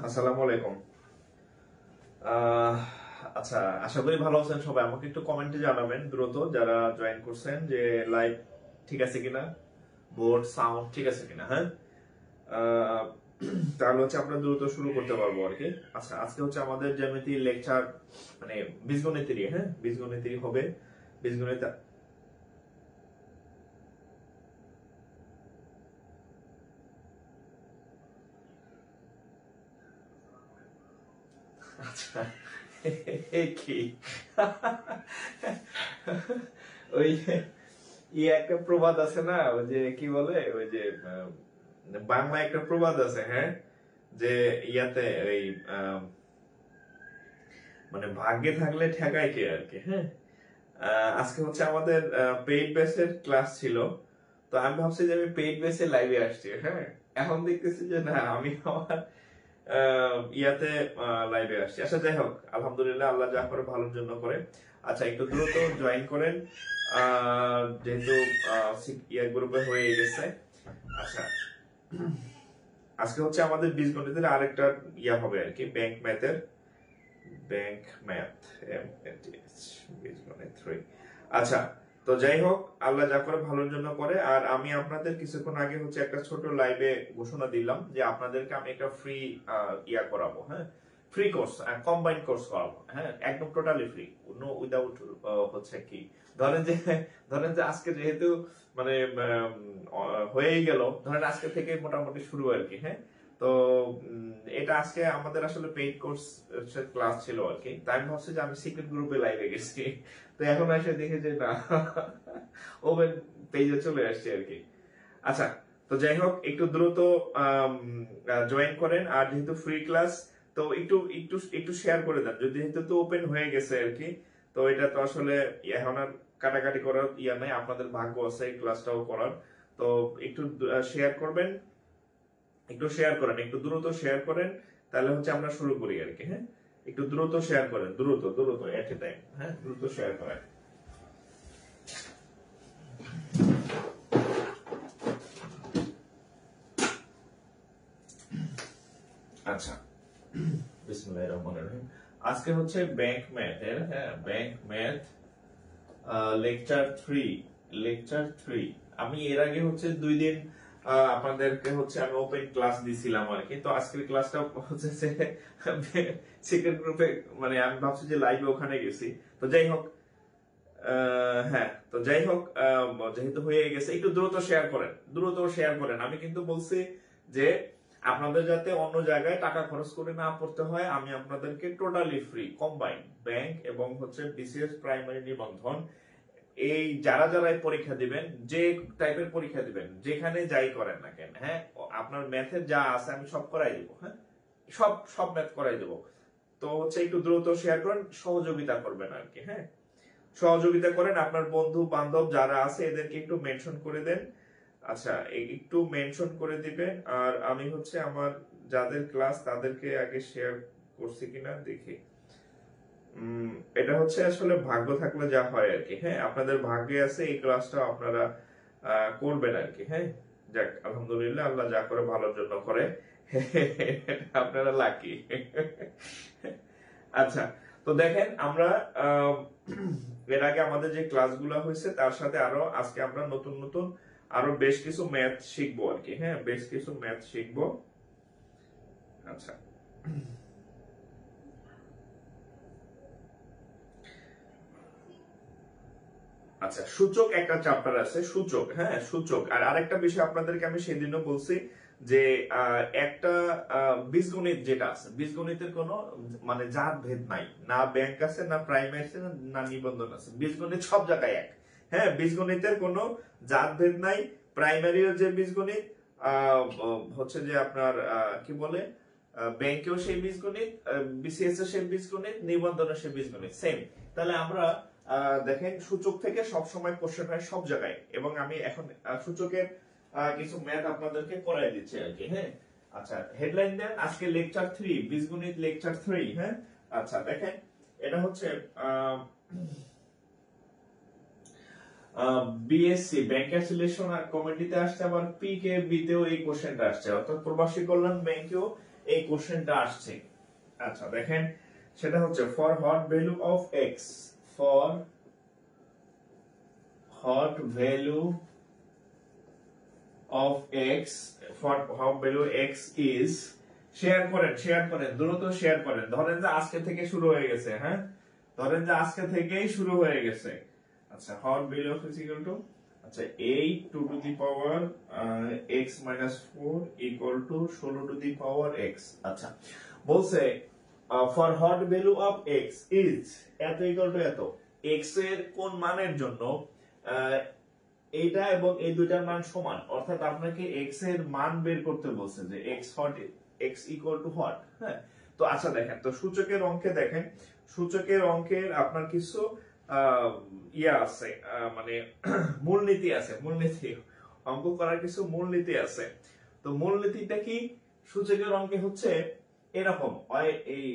আসসালামু আলাইকুম। আচ্ছা, আশা করি ভালো আছেন সবাই। আমাকে একটু কমেন্টে জানাবেন দ্রুত যারা জয়েন করছেন যে লাইভ ঠিক আছে কিনা, বোর্ড সাউন্ড ঠিক আছে কিনা। হ্যাঁ, তাহলে হচ্ছে আমরা দ্রুত শুরু করতে পারবো আর কি। আচ্ছা, আজকে হচ্ছে আমাদের জ্যামিতি লেকচার, মানে বীজগণিতেরই। হ্যাঁ, বীজগণিতেরই হবে। বীজগণিত আচ্ছা কি ওই একটা প্রবাদ আছে না, ওই যে কি বলে, ওই যে বাংলা একটা প্রবাদ আছে, হ্যাঁ, যে ইয়াতে ওই মানে ভাগ্যে থাকলে ঠেকায় কে আর কি। হ্যাঁ, আজকে হচ্ছে আমাদের পেইড বেসের ক্লাস ছিল, তো আমি ভাবছি যে আমি পেইড বেসে লাইভে আসছি। হ্যাঁ, এখন দেখতেছি যে না, আমি আমার ইয়াতে লাইভে আসছি। আচ্ছা, যাই হোক, আলহামদুলিল্লাহ, আল্লাহ যা করে ভালোর জন্য করে। আচ্ছা, একটু দ্রুত জয়েন করেন, যেহেতু ইয়া গ্রুপে হয়ে গেছে। আচ্ছা, আজকে হচ্ছে আমাদের বীজগণিতের আরেকটা ইয়া হবে আর কি, ব্যাংক ম্যাথের, ব্যাংক ম্যাথ বীজগণিত 3। আচ্ছা, তো যাই হোক, আল্লাহ যা করে ভালোর জন্য করে। আর আমি আপনাদের কিছুক্ষণ আগে হচ্ছে একটা ছোট লাইভে ঘোষণা দিলাম যে আপনাদেরকে আমি একটা ফ্রি ইয়া করাবো। হ্যাঁ, ফ্রি কোর্স, কম্বাইন্ড কোর্স করাবো। হ্যাঁ, একদম টোটালি ফ্রি, নো উইদাউট হচ্ছে কি ধরেন যে আজকে যেহেতু মানে হয়েই গেল, ধরেন আজকে থেকে মোটামুটি শুরু আর কি। হ্যাঁ, তো এটা আজকে আমাদের আসলে পেইড কোর্স ক্লাস ছিল আর কি। তাই আমি ভাবছি যে আমি সিক্রেট গ্রুপে লাইভে গেছি, তো এখন এসে দেখে যে না, ওপেন পেজে চলে আসছে আর কি। আচ্ছা, তো যাই হোক, একটু দ্রুত জয়েন করেন। আর যেহেতু ফ্রি ক্লাস, তো একটু একটু একটু শেয়ার করে দেন, যদি যেহেতু তো ওপেন হয়ে গেছে আর কি। তো এটা তো আসলে এখন আর কাটাকাটি করার ইয়া নাই, আপনাদের ভাগ্য আছে এই ক্লাসটাও করার। তো একটু শেয়ার করবেন, একটু শেয়ার করেন, একটু দ্রুত শেয়ার করেন, তাহলে হচ্ছে আমরা শুরু করি আর কি। হ্যাঁ, একটু দ্রুত শেয়ার করেন, দ্রুত দ্রুত এট এ টাইম। হ্যাঁ, দ্রুত শেয়ার করেন। আচ্ছা, বিসমিল্লাহির রহমানির রহিম। আজকে হচ্ছে ব্যাংক ম্যাথ এর, হ্যাঁ, ব্যাংক ম্যাথ লেকচার 3। আমি এর আগে হচ্ছে 2 দিন আপনাদেরকে হচ্ছে আমি ওপেন ক্লাস দিছিলাম আর কি। তো আজকের ক্লাসটা হচ্ছে যে সিক্রেট গ্রুপে, মানে আমি ভাবছি যে লাইভে ওখানে গেছি। তো যাই হোক, হ্যাঁ, তো যাই হোক, যেহেতু হয়ে গেছে, একটু দ্রুত শেয়ার করেন, দ্রুত শেয়ার করেন। আমি কিন্তু বলছি যে আপনাদের যাতে অন্য জায়গায় টাকা খরচ করে না পড়তে হয়, আমি আপনাদেরকে টোটালি ফ্রি কম্বাইন্ড ব্যাংক এবং হচ্ছে বিসিএস প্রাইমারি নিবন্ধন, এই যারা যারা এই পরীক্ষা দিবেন, যে টাইপের পরীক্ষা দিবেন, যেখানে যাই করেন না কেন, হ্যাঁ, আপনার ম্যাথের যা আছে আমি সব করাই দেবো। হ্যাঁ, সব সব ম্যাথ করাই দেবো। তো হচ্ছে একটু দ্রুত শেয়ার করেন, সহযোগিতা করবেন আর কি। হ্যাঁ, সহযোগিতা করেন, আপনার বন্ধু বান্ধব যারা আছে এদেরকে একটু মেনশন করে দেন। আচ্ছা, একটু মেনশন করে দিবেন। আর আমি হচ্ছে আমার যাদের ক্লাস তাদেরকে আগে শেয়ার করছি কিনা দেখি। এটা হচ্ছে আসলে ভাগ্য থাকলে যা হয় আর কি। হ্যাঁ, আপনাদের ভাগ্যে আছে এই ক্লাসটা আপনারা করবেন আর কি। হ্যাঁ, যাক, আলহামদুলিল্লাহ, আল্লাহ যা করে ভালোর জন্য করে, আপনারা লাকি। আচ্ছা, তো দেখেন, আমরা এর আগে আমাদের যে ক্লাসগুলো হয়েছে তার সাথে আরো আজকে আমরা নতুন নতুন আরো বেশ কিছু ম্যাথ শিখবো আর কি। হ্যাঁ, বেশ কিছু ম্যাথ শিখবো। আচ্ছা, আচ্ছা, সূচক একটা চ্যাপ্টার আছে, সূচক। হ্যাঁ, সূচক। আর আরেকটা বিষয় আপনাদেরকে আমি সেদিনও বলছি যে একটা বীজগণিত যেটা আছে, বীজগণিতের কোনো মানে জাত ভেদ নাই, না ব্যাংক আছে, না প্রাইমারি আছে, না নিবন্ধন আছে, বীজগণিত সব জায়গায় এক। হ্যাঁ, বীজগণিতের কোনো জাত ভেদ নাই। প্রাইমারিও যে বীজগণিত, হচ্ছে যে আপনার কি বলে, ব্যাংকেও সেই বীজগণিত, বিসিএস এর সেই বীজগণিত, নিবন্ধনের সেই বীজগণিত সেম। তাহলে আমরা দেখেন, সূচক থেকে সব সময় কোশ্চেন হয় সব জায়গায়, এবং আমি এখন সূচকের কিছু ম্যাথ আপনাদেরকে করাই দিচ্ছি আর কি। হ্যাঁ, আচ্ছা, হেডলাইন দেন, আজকে লেকচার 3, বীজগণিত লেকচার 3। হ্যাঁ, আচ্ছা, দেখেন, এটা হচ্ছে বিএসসি ব্যাংক অ্যাসোসিয়েশন আর কমিটিতে আসছে, আবার পিকেবি তেও এই কোশ্চেনটা আসছে, অর্থাৎ প্রবাসী কল্যাণ ব্যাংকেও এই কোশ্চেনটা আসছে। আচ্ছা, দেখেন, সেটা হচ্ছে for hot value of x, for hot value of x, for hot value x is, share করেন, দ্রুত শেয়ার করেন। ধরেন যে আজকে থেকে শুরু হয়ে গেছে। হ্যাঁ, ধরেন যে আজকে থেকেই শুরু হয়ে গেছে। আচ্ছা, hot value of x equal to, আচ্ছা, 8 2 to the power x minus 4 equal to 16 to the power x। আচ্ছা, বলছে for hot value of x is এত equal to এত, x এর কোন মানের জন্য এইটা এবং এই দুইটার মান সমান, অর্থাৎ আপনাকে x এর মান বের করতে বলছে যে x hot, x equal too hot. হ্যাঁ, তো আচ্ছা, দেখেন, তো সূচকের অঙ্কে দেখেন, সূচকের অঙ্কের আপনার কিছু ইয়া আছে, মানে মূলনীতি আছে, মূলনীতি অঙ্ক করার কিছু মূলনীতি আছে। তো মূলনীতিটা কি? সূচকের অঙ্কে হচ্ছে এরকম, এই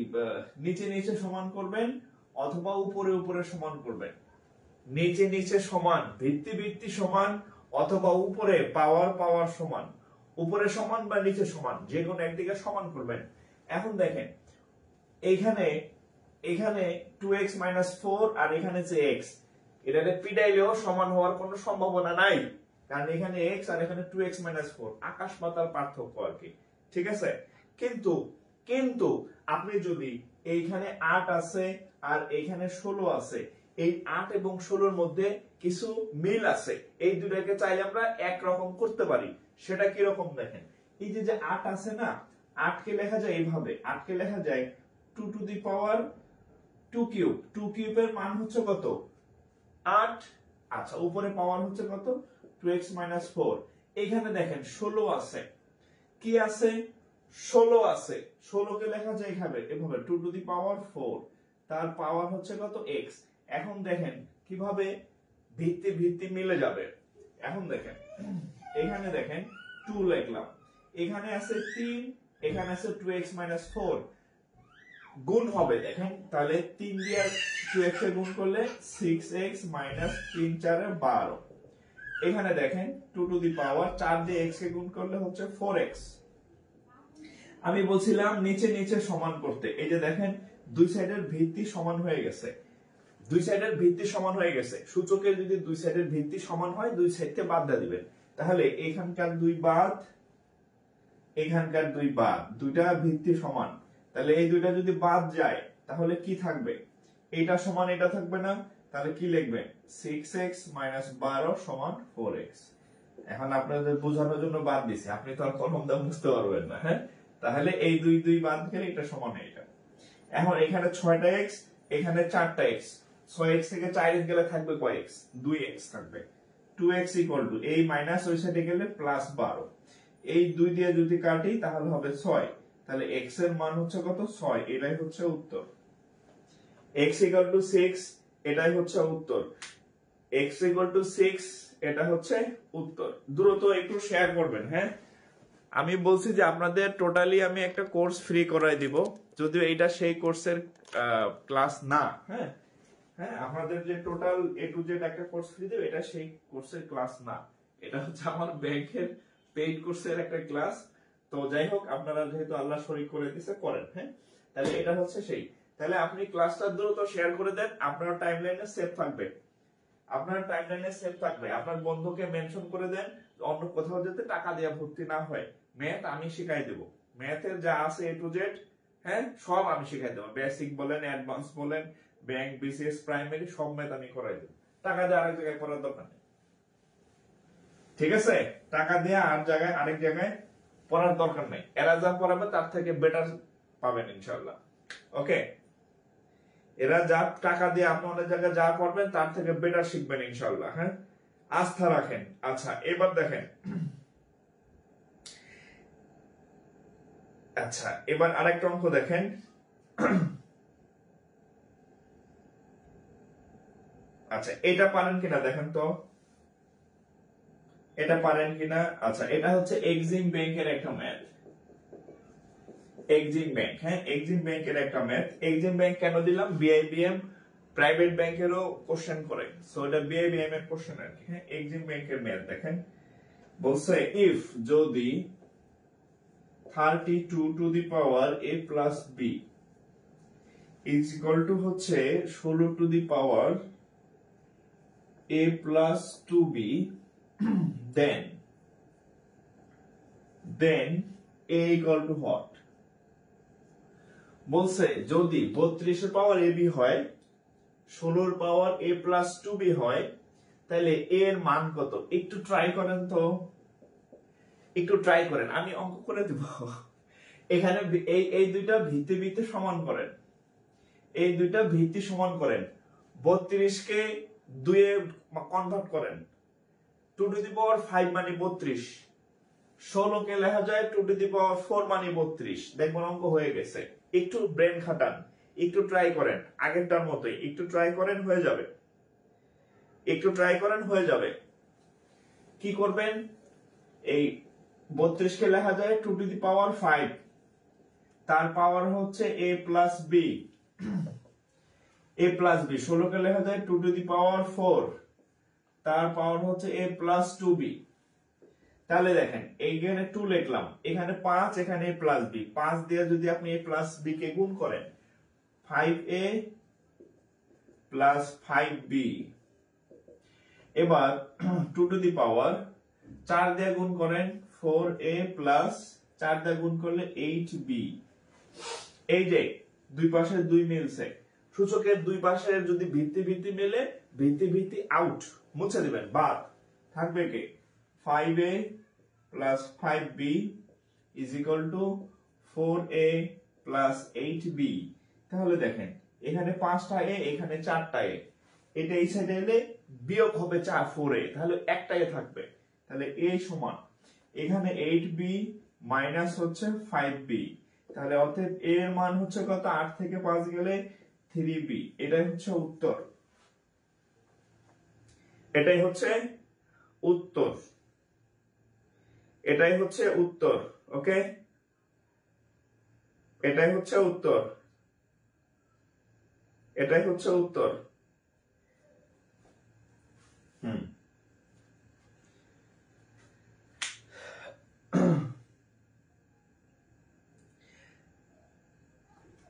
নিচে নিচে সমান করবেন অথবা উপরে উপরে সমান করবেন। নিচে নিচে সমান, ভিত্তি ভিত্তি সমান, অথবা উপরে পাওয়ার পাওয়ার সমান। উপরে সমান বা নিচে সমান, যে কোনো একদিকে সমান করবেন। এখন দেখেন, এখানে 2x - 4 আর এখানে যে x, এটাকে পিডাইলেও সমান হওয়ার কোনো সম্ভাবনা নাই, কারণ এখানে x আর এখানে 2x - 4, আকাশ পাতাল পার্থক্য আর কি। ঠিক আছে, কিন্তু কিন্তু আপনি যদি এইখানে 8 আছে আর এইখানে 16 আছে, এই 8 এবং 16 মধ্যে কিছু মিল আছে, এই দুটাকে চাইলে আমরা একরকম করতে পারি। সেটা কি রকম দেখেন, এই যে 8 আছে না, 8 কে লেখা যায় এইভাবে, 8 কে লেখা যায় 2 টু দি পাওয়ার 2 কিউব। 2 কিউবের মান হচ্ছে কত, 8। আচ্ছা, উপরে পাওয়ার হচ্ছে কত, 2x 4। এখানে দেখেন 16 আছে, কি আছে, 16 আছে। 16 কে লেখা যায় এভাবে, 2 টু দি পাওয়ার 4, তার পাওয়ার হচ্ছে কত, x। এখন দেখেন কিভাবে ভিত্তি ভিত্তি মিলে যাবে। এখন দেখেন, এখানে দেখেন 2 লিখলাম, এখানে আছে 3, এখানে আছে 2x 4, গুণ হবে দেখেন, তাহলে 3 দিয়ে 2x এ গুণ করলে 6x 3 4 12। এখানে দেখেন 2 টু দি পাওয়ার 4 দিয়ে x কে গুণ করলে হচ্ছে 4x। আমি বলছিলাম নিচে নিচে সমান করতে, এই যে দেখেন দুই সাইডের ভিত্তি সমান হয়ে গেছে, দুই সাইডের ভিত্তি সমান হয়ে গেছে। সূচকের যদি দুই সাইডের ভিত্তি সমান হয়, দুই সাইডকে বাদ দিয়ে দিবেন, তাহলে এখানকার 2 বাদ, এখানকার 2 বাদ, দুইটা ভিত্তি সমান, তাহলে এই দুইটা যদি বাদ যায় তাহলে কি থাকবে, এটা সমান এটা থাকবে না, তাহলে কি লিখবেন, 6x 12 সমান 4x। এখন আপনাদের বোঝানোর জন্য বাদ দিছি, আপনি তো আর কলম দিয়ে বুঝতে পারবেন না, হ্যাঁ। তাহলে এই 2 বাদ গেলে এটা সমান এটা। এখন এখানে 6টা x, এখানে 4টা x, 6x থেকে 4x গেলে থাকবে কয় x, 2x থাকবে। 2x ইকুয়াল টু এই মাইনাস ওই সাইডে গেলে প্লাস 12, এই 2 দিয়ে যদি কাটি তাহলে হবে 6, তাহলে x এর মান হচ্ছে কত, 6। এটাই হচ্ছে উত্তর। x ইকুয়াল টু 6, এটাই হচ্ছে উত্তর। x ইকুয়াল টু 6, এটা হচ্ছে উত্তর। দ্রুত একটু শেয়ার করবেন, হ্যাঁ। আমি বলছি যে আপনাদের টোটালি আমি একটা কোর্স ফ্রি করাই দিব, যদিও এটা সেই কোর্সের ক্লাস না, হ্যাঁ। হ্যাঁ, আপনাদের যে টোটাল A to Z একটা কোর্স ফ্রি দেব, এটা সেই কোর্সের ক্লাস না, এটা হচ্ছে আমার ব্যাংকের পেইড কোর্সের একটা ক্লাস। তো যাই হোক, আপনারা যেহেতু আল্লাহ শরীক করে দিয়েছে করেন, হ্যাঁ। তাহলে এটা হচ্ছে সেই, তাহলে আপনি ক্লাসটা দ্রুত শেয়ার করে দেন, আপনার টাইমলাইনে সেভ থাকবে, আপনার টাইমলাইনে সেভ থাকবে। আপনার বন্ধুকে মেনশন করে দেন, অন্য কোথাও যাতে টাকা দেওয়া ভর্তি না হয়। ম্যাথ আমি শিখাই দেব, ম্যাথের যা আছে A to Z, হ্যাঁ, সব আমি শিখাই দেবো। বেসিক বলেন, অ্যাডভান্স বলেন, ব্যাংক, বিসিএস, প্রাইমারি, সব ম্যাথ আমি করাই দেব। টাকা দিয়ে আরেক জায়গায় পড়ার দরকার নেই, ঠিক আছে। টাকা দিয়ে আরেক জায়গায় পড়ার দরকার নেই। এরা যা পড়াবে তার থেকে বেটার পাবেন ইনশাআল্লাহ। ওকে, এরা যা টাকা দিয়ে আপনাদের জায়গায় যা পড়বেন তার থেকে বেটার শিখবেন ইনশাআল্লাহ, হ্যাঁ, আস্থা রাখেন। আচ্ছা, এবার দেখেন, আচ্ছা এবার আরেকটা অঙ্ক দেখেন। আচ্ছা, এটা পারেন কিনা দেখেন তো, এটা পারেন কিনা। আচ্ছা, এটা হচ্ছে এক্সিম ব্যাংকের একটা ম্যাথ, এক্সিম ব্যাংক, হ্যাঁ, এক্সিম ব্যাংকের একটা ম্যাথ। এক্সিম ব্যাংক কেন দিলাম, বিআইবিএম প্রাইভেট ব্যাংকেরও কোশ্চেন করে, সো এটা বিআইবিএম এর কোশ্চেন আর কি, হ্যাঁ। এক্সিম ব্যাংকের ম্যাথ দেখেন, বলছে ইফ যদি 32 two the power a plus b is equal to হচ্ছে 16 two the power a plus 2b, then a equal to what? বলছে যদি 32 এর পাওয়ার ab হয়, 16 এর পাওয়ার a প্লাস 2b হয়, তাহলে a এর মান কত? একটু ট্রাই করেন তো, একটু ট্রাই করেন, আমি অঙ্ক করে দিব। এখানে এই দুইটা ভিত্তি সমান করেন, এই দুইটা ভিত্তি সমান করেন। 32 কে 2 এ কনভার্ট করেন, 2 টু দি পাওয়ার 5 মানে 32, 16 কে লেখা যায় 2 টু দি পাওয়ার 4 মানে 32। দেখবেন অঙ্ক হয়ে গেছে। একটু ব্রেন খাটান, একটু ট্রাই করেন, আগেরটার মতোই একটু ট্রাই করেন, হয়ে যাবে। একটু ট্রাই করেন, হয়ে যাবে। কি করবেন, এই 32 কে লেখা যায় 2 টু দি পাওয়ার 5, তার পাওয়ার হচ্ছে a plus b, a plus b। 16 কে লেখা যায় 2 টু দি পাওয়ার 4, তার পাওয়ার হচ্ছে a প্লাস 2b। তাহলে দেখেন এইখানে 2 লিখলাম, এখানে 5, এখানে a প্লাস b, 5 দিয়ে যদি আপনি a প্লাস b কে গুণ করেন, 5a প্লাস 5b। এবার 2 টু দি পাওয়ার 4 দিয়ে গুণ করেন, 4a প্লাস 4 দিয়ে গুণ করলে 8b। এই যে দুই পাশে 2 মিলছে, সূচকের দুই পাশে যদি ভিত্তি ভিত্তি মেলে, ভিত্তি ভিত্তি আউট, মুছে দিবেন, বাদ থাকবে কি 5a plus 5b is equal to 4a plus 8b। তাহলে দেখেন এখানে 5টা a, এখানে 4টা a, এটা এই সাইডে এলে বিয়োগ হবে 4a, তাহলে একটা a থাকবে। তাহলে a সমান এখানে 8b মাইনাস হচ্ছে 5b, তাহলে অতএব a এর মান হচ্ছে কত, 8 থেকে 5 গেলে 3b। এটাই হচ্ছে উত্তর, এটাই হচ্ছে উত্তর, এটাই হচ্ছে উত্তর। ওকে, এটাই হচ্ছে উত্তর, এটাই হচ্ছে উত্তর।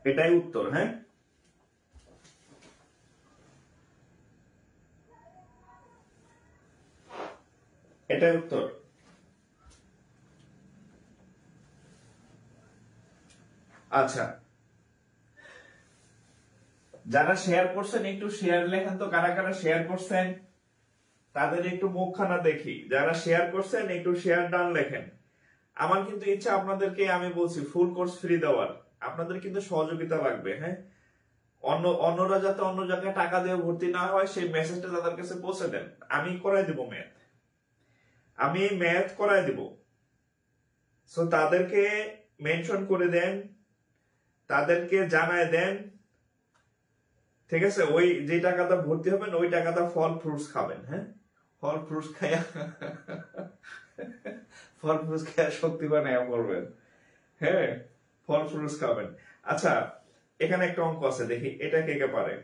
এটাই উত্তর। হ্যাঁ, এটাই উত্তর। আচ্ছা, যারা শেয়ার করছেন একটু শেয়ার লেখেন তো, কারা কারা শেয়ার করছেন তাদের একটু মুখখানা দেখি। যারা শেয়ার করছেন একটু শেয়ার ডান লেখেন। আমার কিন্তু ইচ্ছা আপনাদেরকে, আমি বলছি ফুল কোর্স ফ্রি দেওয়ার, আপনাদের কিন্তু সহযোগিতা লাগবে। হ্যাঁ, অন্যরা যাতে অন্য জায়গায় টাকা দিয়ে ভর্তি না হয় সেই মেসেজটা তাদের কাছে পৌঁছে দেন। আমি করাই দিব ম্যাথ, আমি ম্যাথ করাই দিব। সো তাদেরকে মেনশন করে দেন, তাদেরকে জানায় দেন, ঠিক আছে? ওই যে টাকাটা ভর্তি হবেন ওই টাকাটা ফল ফ্রুটস খাবেন। হ্যাঁ, ফল ফ্রুটস খায়া ফল ফ্রুটস খায়া শক্তি বানায় করবেন। হ্যাঁ, ফল ফ্রুটস খাবেন। আচ্ছা, এখানে একটা অঙ্ক আছে, দেখি এটা কে কে পারে।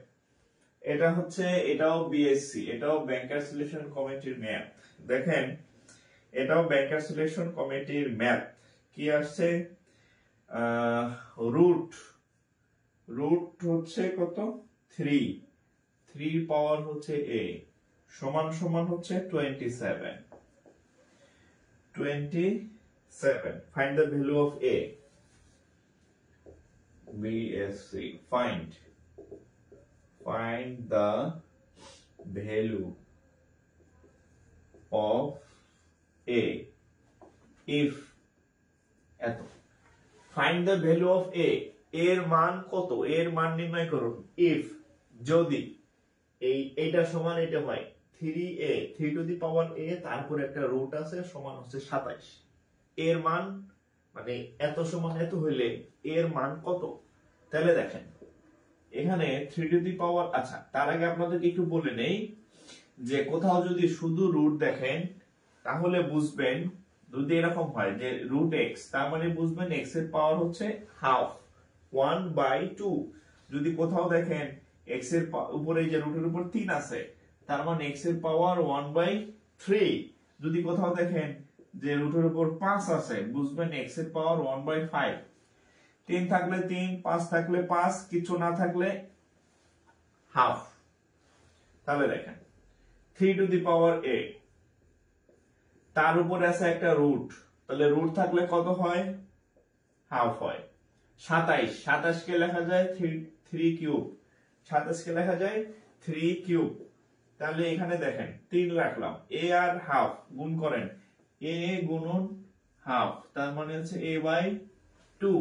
এটা হচ্ছে, এটাও বিএসসি, এটাও ব্যাংকার সিলেকশন কমিটির ম্যাথ। দেখেন, এটাও ব্যাংকার সিলেকশন কমিটির ম্যাথ। কি আসছে, রুট রুট হচ্ছে কত, 3 পাওয়ার হচ্ছে a সমান সমান হচ্ছে 27। Find the value of a। BSc, find the value of a if এত। find the value of a, এর মান কত, এর মান নির্ণয় করুন। if যদি এইটা সমান এটা হয় 3a, 3 two the power a, তারপর একটা রুট আছে সমান হচ্ছে 27, এর মান মানে এত সমান এত হইলে এর মান কত। তাহলে দেখেন এখানে 3 টু দি পাওয়ার, আচ্ছা তার আগে আপনাদেরকে একটু বলে নেই যে কোথাও যদি শুধু রুট দেখেন তাহলে বুঝবেন, যদি এরকম হয় যে রুট এক্স, তার মানে বুঝবেন এক্স এর পাওয়ার হচ্ছে হাফ, 1/2। যদি কোথাও দেখেন এক্স এর উপরে যে রুটের উপর 3 আছে, তার মানে এক্স এর পাওয়ার 1/3। যদি কোথাও দেখেন যে রুটের উপর 5 আছে, বুঝবেন এক্স এর পাওয়ার 1/5। 3 থাকলে 3, 5 থাকলে 5, কিছু না থাকলে হাফ। তাহলে দেখেন 3 টু দি পাওয়ার a, তার উপরে আছে একটা রুট, তাহলে রুট থাকলে কত হয়, হাফ হয়। 27 কে লেখা যায় 3 কিউব, 27 কে লেখা যায় 3 কিউব। তাহলে এখানে দেখেন 3 রাখলাম, a আর হাফ গুণ করেন, a গুণন হাফ, তার মানে হচ্ছে a/2।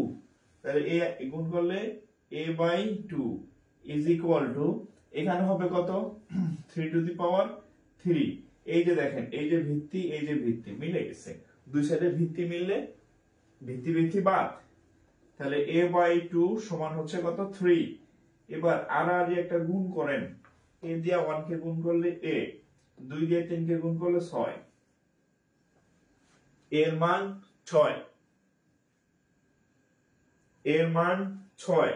তাহলে a গুণ করলে a/2 ইজ ইকুয়াল টু, এখানে হবে কত, 3 টু দি পাওয়ার 3। এই যে দেখেন, এই যে ভিত্তি, এই যে ভিত্তি মিলে গেছে, দুই সাইডে ভিত্তি মিললে ভিত্তি ভিত্তি বাদ, তাহলে a/2 সমান হচ্ছে কত, 3। এবার আর একটা গুণ করেন, a দিয়ে 1 কে গুণ করলে a, 2 দিয়ে 3 কে গুণ করলে 6, এর মান 6, এর মান 6।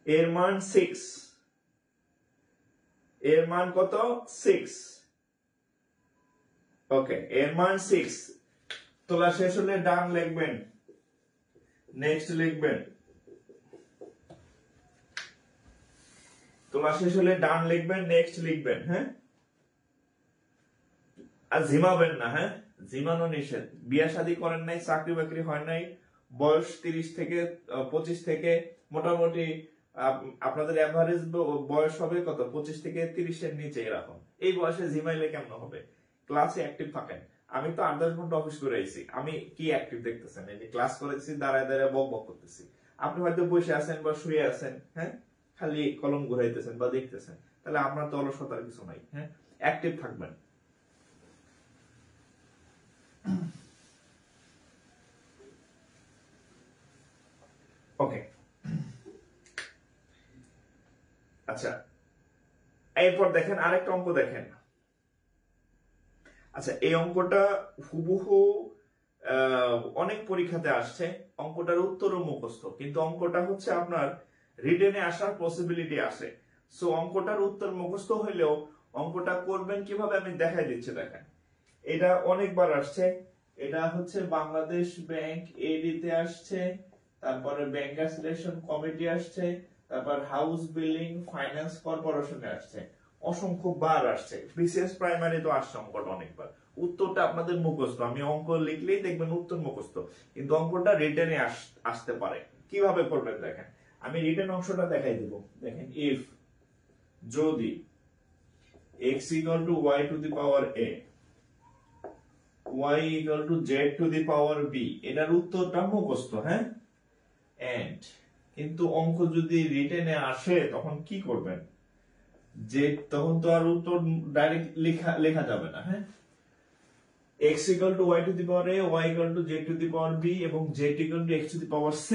এর মান 6, এর মান কত, 6। ওকে, এর মান 6। তোলা শেষ হলে ডান লিখবেন, নেক্সট লিখবেন। তোলা শেষ হলে ডান লিখবেন, নেক্সট লিখবেন। হ্যাঁ, আর ঝিমাবেন না। হ্যাঁ, জিমানো নিষেধ, বিয়ে শাদী করেন নাই, চাকরি বাকরি হয় নাই, বয়স 30 থেকে 25 থেকে মোটামুটি আপনাদের এভারেজ বয়স হবে কত 25 থেকে 30 এর নিচে এরকম। এই বয়সে জিমাইলে কেমন হবে? ক্লাসে অ্যাক্টিভ থাকেন। আমি তো 8-10 ঘন্টা অফিস করে আইছি, আমি কি অ্যাক্টিভ দেখতেছেন? এই যে ক্লাস করেছি, দাঁড়ায় দাঁড়ায় বক বক করতেছি, আপনি হয়তো বসে আছেন বা শুয়ে আছেন, হ্যাঁ, খালি কলম ঘুরাইতেছেন বা দেখতেছেন, তাহলে আপনার তো অলসতার কিছু নাই। হ্যাঁ, অ্যাক্টিভ থাকবেন। ওকে, আচ্ছা, এরপর দেখেন আরেকটা অঙ্ক দেখেন। আচ্ছা, এই অঙ্কটা হুবহু অনেক পরীক্ষাতে আসছে, অঙ্কটার উত্তরও মুখস্থ, কিন্তু অঙ্কটা হচ্ছে আপনার রিটেনে আসার পসিবিলিটি আছে। সো অঙ্কটার উত্তর মুখস্থ হইলেও অঙ্কটা করবেন কিভাবে আমি দেখাই দিচ্ছি। দেখেন, এটা অনেকবার আসছে। এটা হচ্ছে বাংলাদেশ ব্যাংক এডিতে আসছে, তারপরে ব্যাংকার্স রিলেশন কমিটি আসছে, তারপর হাউস বিল্ডিং ফাইন্যান্স কর্পোরেশনে আসছে, অসংখ্য বার আসছে। বিসিএস প্রাইমারি তো আসছে অঙ্কটা অনেকবার। উত্তরটা আপনাদের মুখস্থ, আমি অঙ্ক লিখলেই দেখবেন উত্তর মুখস্থ, কিন্তু অঙ্কটা রিটেনে আসতে পারে। কিভাবে করবেন দেখেন, আমি রিটেন অংশটা দেখাই দিব। দেখেন, ইফ যদি x equal to y to the power a, y equal to z to the power b, এটার উত্তরটা মুখস্থ, হ্যাঁ, এন্ড কিন্তু অঙ্ক যদি রিটেনে আসে তখন কি করবেন? যে তখন তো আর উত্তর ডাইরেক্ট লেখা যাবে না। হ্যাঁ, x equal to y to the power a, y equal to z to the power b এবং z equal to x to the power c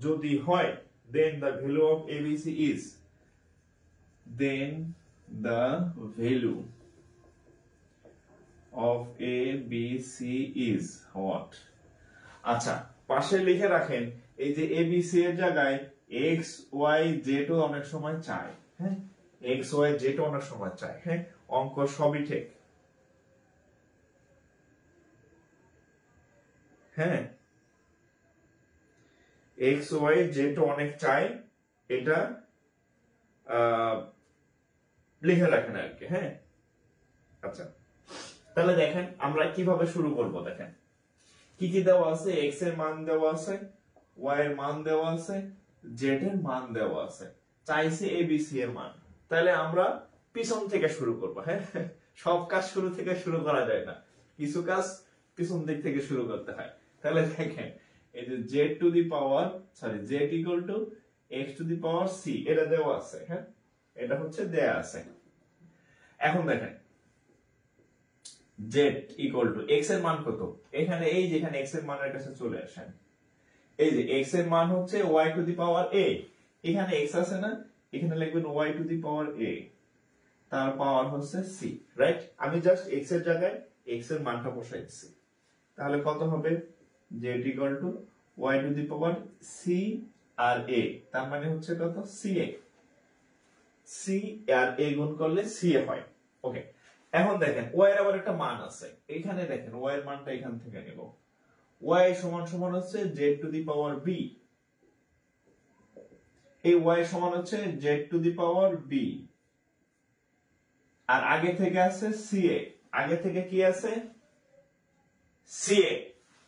যদি হয়, then the value of abc is, then the value of abc is what? আচ্ছা, পাশে লিখে রাখেন, এই যে abc এর জায়গায় x y z ও অনেক সময় চায়। হ্যাঁ, x y z ও অনেক সময় চায়। হ্যাঁ, অঙ্ক সবই ঠিক। হ্যাঁ, x y z অনেক চাই, এটা লিখে রাখেন আর কি। হ্যাঁ, আচ্ছা, তাহলে দেখেন আমরা কিভাবে শুরু করব। দেখেন কি কি দেওয়া আছে, x এর মান দেওয়া আছে, y এর মান দেওয়া আছে, z এর মান দেওয়া আছে, চাইছে abc এর মান। তাহলে আমরা পিছন থেকে শুরু করব। হ্যাঁ, সব কাজ শুরু থেকে শুরু করা যায় না, কিছু কাজ পিছন দিক থেকে শুরু করতে হয়। তাহলে দেখেন, এই যে z to the power z equal two x two the power c এটা দেওয়া আছে। হ্যাঁ, এটা হচ্ছে দেয়া আছে। এখন দেখেন, z ইকুয়াল টু x এর মান কত, এখানে এই যে এখানে x এর মানের কাছে চলে আসেন। এই যে x এর মান হচ্ছে y to the power a, এখানে x আছে না, এখানে লিখবেন y to the power a, তার পাওয়ার হচ্ছে c, রাইট? আমি জাস্ট x এর জায়গায় x এর মানটা বসাইছি। তাহলে কত হবে? z equal to y to the power c আর a, তার মানে হচ্ছে কত? ca, c আর a গুণ করলে ca হয়। ওকে, এখন দেখেন y এর আবার একটা মান আছে, এখানে দেখেন y এর মানটা এখান থেকে নেব। y সমান সমান হচ্ছে z to the power b, এই y সমান হচ্ছে z to the power b, আর আগে থেকে আছে ca, আগে থেকে কি আছে? ca,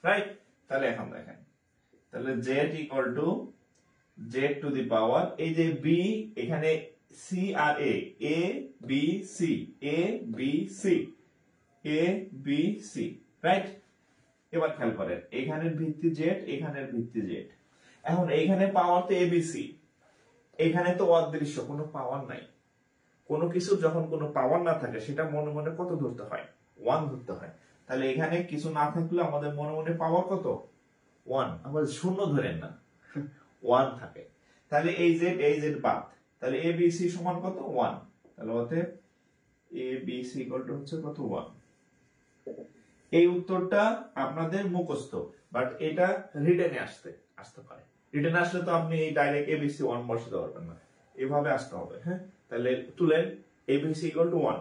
right? তাহলে এখন দেখেন, তাহলে z equal to z to the power, এই যে b এখানে c আর a b c, a b c, a b c, right? এবার খেয়াল করেন, এখানের ভিত্তি z, এখানের ভিত্তি z। এখন এইখানে পাওয়ার তো abc, এখানে তো অদৃশ্য, কোনো পাওয়ার নাই। কোনো কিছু যখন কোনো পাওয়ার না থাকে সেটা মনে মনে কত ধরতে হয়? 1 ধরতে হয়। তাহলে এখানে কিছু না থাকলে আমাদের মনে মনে পাওয়ার কত? 1। আবার শূন্য ধরেন না, 1 থাকে। তাহলে এই z বাদ, তাহলে abc সমান কত? 1। তাহলে অতএব abc ইকুয়াল টু হচ্ছে কত? 1। এই উত্তরটা আপনাদের মুখস্থ, বাট এটা রিটেনে আসতে পারে। রিটেনে আসলে তো আপনি ডাইরেক্ট abc 1 বসাতে পারবেন না, এভাবে আসতে হবে। হ্যাঁ, তাহলে তুলেন abc equal to 1।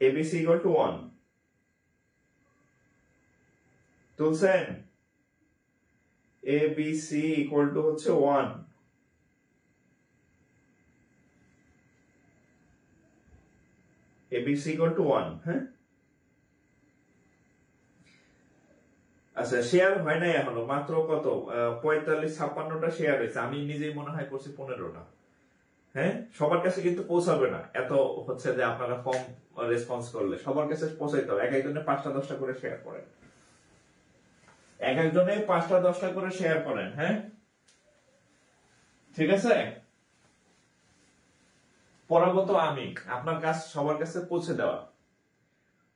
abc equal to 1 তুলছেন? abc ইকুয়াল টু হচ্ছে 1। ABC equal to 1, হ্যাঁ? আচ্ছা, শেয়ার হয় নাই এখনো, মাত্র কত 45-56টা শেয়ার হয়েছে, আমি নিজেই মনে হয় করছি 15টা। হ্যাঁ, সবার কাছে কিন্তু পৌঁছাবে না, এত হচ্ছে যে আপনারা কম রেসপন্স করলে সবার কাছে পৌঁছাইতে হবে। এক একজনে 5টা-10টা করে শেয়ার করেন, এক একজনে 5টা-10টা করে শেয়ার করেন। হ্যাঁ, ঠিক আছে। পড়াবো তো আমি, আপনার কাজ সবার কাছে পৌঁছে দেওয়া,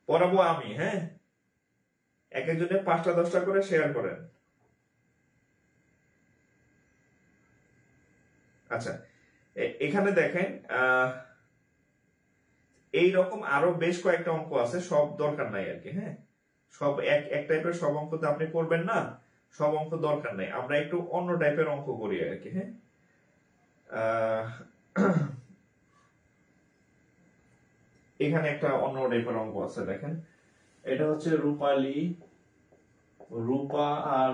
পড়াবো আমি। হ্যাঁ, এক একজনে 5টা-10টা করে শেয়ার করেন। আচ্ছা, এখানে দেখেন এই রকম আরো বেশ কয়েকটা অঙ্ক আছে, সব দরকার নাই আর কি। হ্যাঁ, সব এক টাইপের সব অঙ্ক তো আপনি করবেন না, সব অঙ্ক দরকার নাই, আমরা একটু অন্য টাইপের অঙ্ক করি আর কি। হ্যাঁ, এখানে একটা অন্য টাইপের অঙ্ক আছে, দেখেন। এটা হচ্ছে রূপা আর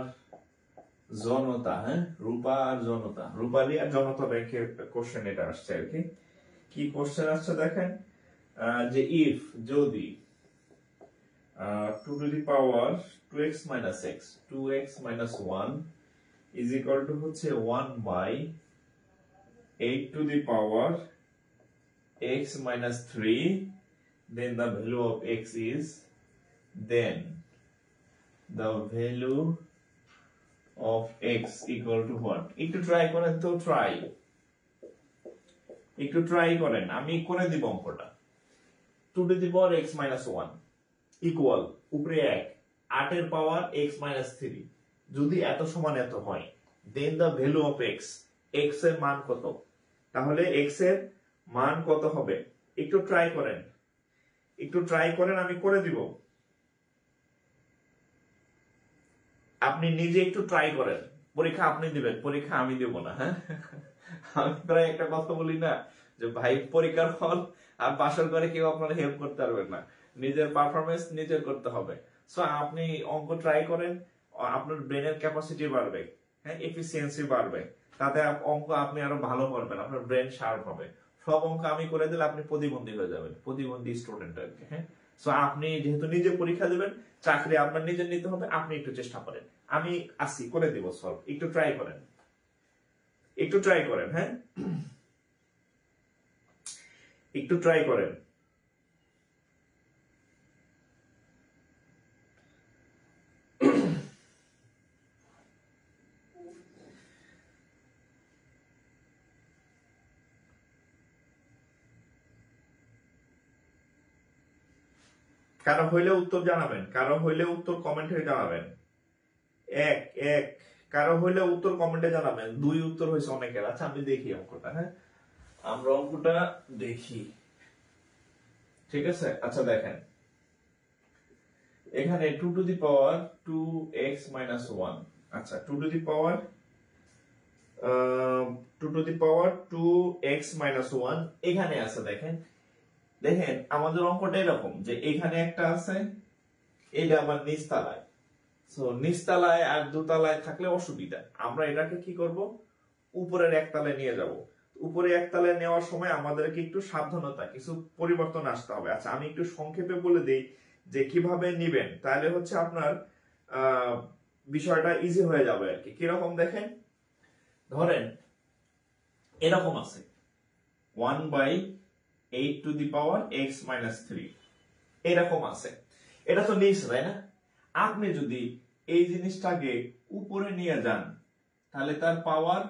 জনতা। হ্যাঁ, রূপা আর জনতা, রূপালী আর জনতা ব্যাংকের কোশ্চেন এটা আসছে আর কি। কি কোশ্চেন আসছে দেখেন, যে ইফ, যদি 2 to the power 2x minus x 2x minus 1 is equal to হচ্ছে 1 by 8 to the power x minus 3, then the value of x is, then the value of x equal to what? একটু try করেন তো, একটু try করেন, আমি করে দিব অঙ্কটা। 2 to the power x minus 1 equal উপরে 1, 8 এর পাওয়ার x minus 3, যদি এত সমান এত হয়, then the value of x, x এর মান কত? তাহলে x এর মান কত হবে? একটু ট্রাই করেন, আমি করে দিব, আপনি নিজে একটু ট্রাই করেন। পরীক্ষা আপনি দিবেন, পরীক্ষা আমি দেব না। হ্যাঁ, আমি প্রায় একটা কথা বলি না যে ভাই, পরীক্ষার ফল আর বাসর করে কেউ আপনার হেল্প করতে পারবেন না, নিজের পারফরমেন্স নিজের করতে হবে। সো আপনি অঙ্ক ট্রাই করেন, আপনার ব্রেনের ক্যাপাসিটি বাড়বে, হ্যাঁ, এফিসিয়েন্সি বাড়বে, তাতে অঙ্ক আপনি আরো ভালো করবেন, আপনার ব্রেন শার্প হবে। সব অঙ্ক আমি করে দিলে আপনি প্রতিবন্ধী হয়ে যাবেন, প্রতিবন্ধী স্টুডেন্ট আর কি। হ্যাঁ, সো আপনি যেহেতু নিজে পরীক্ষা দেবেন, চাকরি আপনার নিজের নিতে হবে, আপনি একটু চেষ্টা করেন, আমি আসি করে দিব সলভ, একটু ট্রাই করেন, হ্যাঁ, একটু ট্রাই করেন। কারো হইলে উত্তর জানাবেন, কারো হইলে উত্তর কমেন্টে জানাবেন। কারো হইলে উত্তর কমেন্টে জানাবেন। 2 উত্তর হয়েছে অনেকের। আচ্ছা, আমি দেখি অঙ্কটা। হ্যাঁ, আমরা অঙ্কটা দেখি, ঠিক আছে। আচ্ছা দেখেন, এখানে 2 to the power 2x minus 1, আচ্ছা 2 to the power 2x minus 1 এখানে আছে। দেখেন আমাদের অঙ্কটা এরকম যে এখানে একটা আছে, এটা আবার নিচতলায়। সো নিচতলায় আর দোতলায় থাকলে অসুবিধা, আমরা এটাকে কি করব, উপরের একতলায় নিয়ে যাব। উপরে একতলায় নেওয়ার সময় আমাদেরকে একটু সাবধানতা, কিছু পরিবর্তন আসতে হবে। আচ্ছা, আমি একটু সংক্ষেপে বলে দেই যে কিভাবে নিবেন, তাহলে হচ্ছে আপনার বিষয়টা ইজি হয়ে যাবে আর কি। কিরকম দেখেন, ধরেন এরকম আছে 1 by 8 to the power x minus 3, এরকম আছে। এটা তো নিচ, তাই না? আপনি যদি এই জিনিসটাকে উপরে নিয়ে যান, তাহলে তার পাওয়ার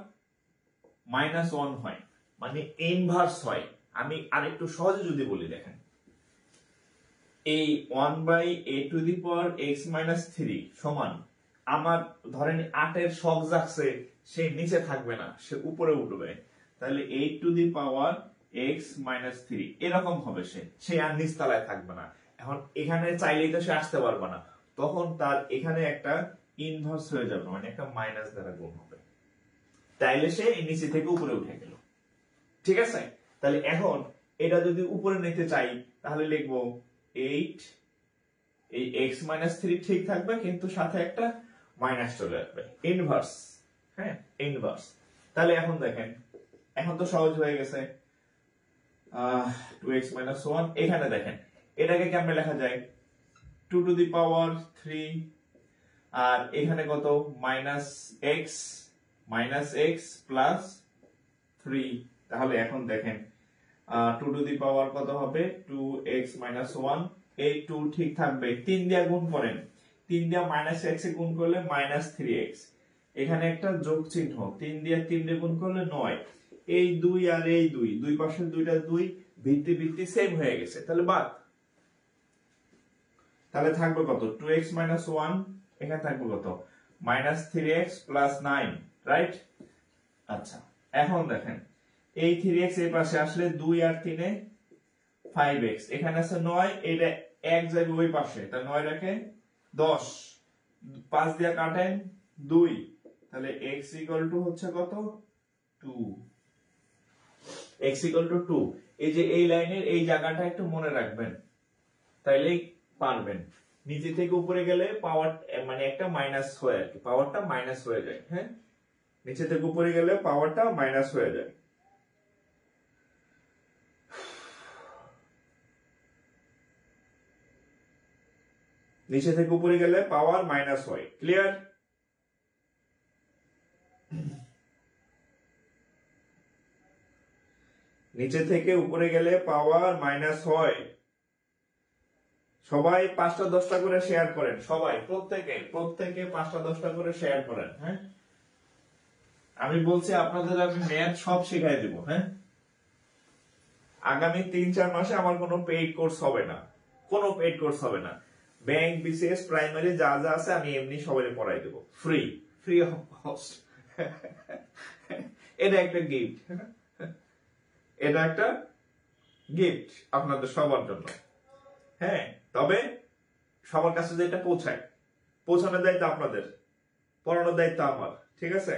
-1 হয়, মানে ইনভার্স হয়। আমি আরেকটু সহজে যদি বলি, দেখেন এই 1 by 8 to the power x minus 3 সমান, আমার ধরেন 8 এর শক যাচ্ছে, সে নিচে থাকবে না, সে উপরে উঠবে, তাহলে 8 to the power x minus 3 এরকম হবে, সে আর নিচ তলায় থাকবে না। এখন এখানে চাইলেই তো সে আসতে পারবে না, তখন তার এখানে একটা ইনভার্স হয়ে যাবে, মানে একটা মাইনাস দ্বারা গুণ হবে, তাইলে সে নিচে থেকে উপরে উঠে গেল। ঠিক আছে, তাহলে এখন এটা যদি উপরে নিতে চাই, তাহলে লিখবো 8, এই x minus 3 ঠিক থাকবে, কিন্তু সাথে একটা মাইনাস চলে আসবে, ইনভার্স। হ্যাঁ, ইনভার্স। তাহলে এখন দেখেন, এখন তো সহজ হয়ে গেছে। 2x minus 1 এখানে দেখেন এটাকে কেমনে লেখা যায় 2 to the power 3 আর এখানে কত minus x plus 3 তাহলে এখন দেখেন 2 to the power কত হবে 2x minus 1 এই 2 ঠিক থাকবে 3 দিয়ে গুণ করেন 3 দিয়ে minus x এ গুণ করলে minus 3x এখানে একটা যোগ চিহ্ন 3 দিয়ে 3 দিয়ে গুণ করলে 9 এই 2 আর এই 2 দুই পাশের দুইটা 2 ভিত্তি সেম হয়ে গেছে তাহলে বাদ তাহলে থাকবে কত 2x minus 1 এখানে থাকবে কত minus 3x plus 9 রাইট আচ্ছা এখন দেখেন এই 3x এই পাশে আসলে 2 আর 3 এ 5x এখানে আছে 9 এটা এক যাবে ওই পাশে তা 9 রাখে 10 5 দিয়ে কাটেন 2 তাহলে x হচ্ছে কত 2 x 2 এই যে এই লাইনের এই জায়গাটা একটু মনে রাখবেন তাইলেই পারবেন নিচে থেকে উপরে গেলে পাওয়ার মানে একটা মাইনাস হয় আর কি পাওয়ারটা মাইনাস হয়ে যায় হ্যাঁ নিচে থেকে উপরে গেলে পাওয়ারটা মাইনাস হয়ে যায় নিচে থেকে উপরে গেলে পাওয়ার মাইনাস হয় ক্লিয়ার নিচে থেকে উপরে গেলে পাওয়ার মাইনাস হয় সবাই 5টা 10টা করে শেয়ার করেন সবাই প্রত্যেকে 5টা 10টা করে শেয়ার করেন হ্যাঁ আমি বলছি আপনাদের আমি ম্যাথ সব শেখাই দেব হ্যাঁ আগামী 3-4 মাসে আমার কোনো পেইড কোর্স হবে না কোনো পেইড কোর্স হবে না ব্যাংক বিসিএস প্রাইমারি যা যা আছে আমি এমনি সবাই পড়াই দেব ফ্রি অফ কস্ট এটা একটা গিফট এটা একটা গিফট আপনাদের সবার জন্য হ্যাঁ তবে সবার কাছে যেটা পৌঁছানোর দায়িত্ব আপনাদের পড়ানোর দায়িত্ব আমার ঠিক আছে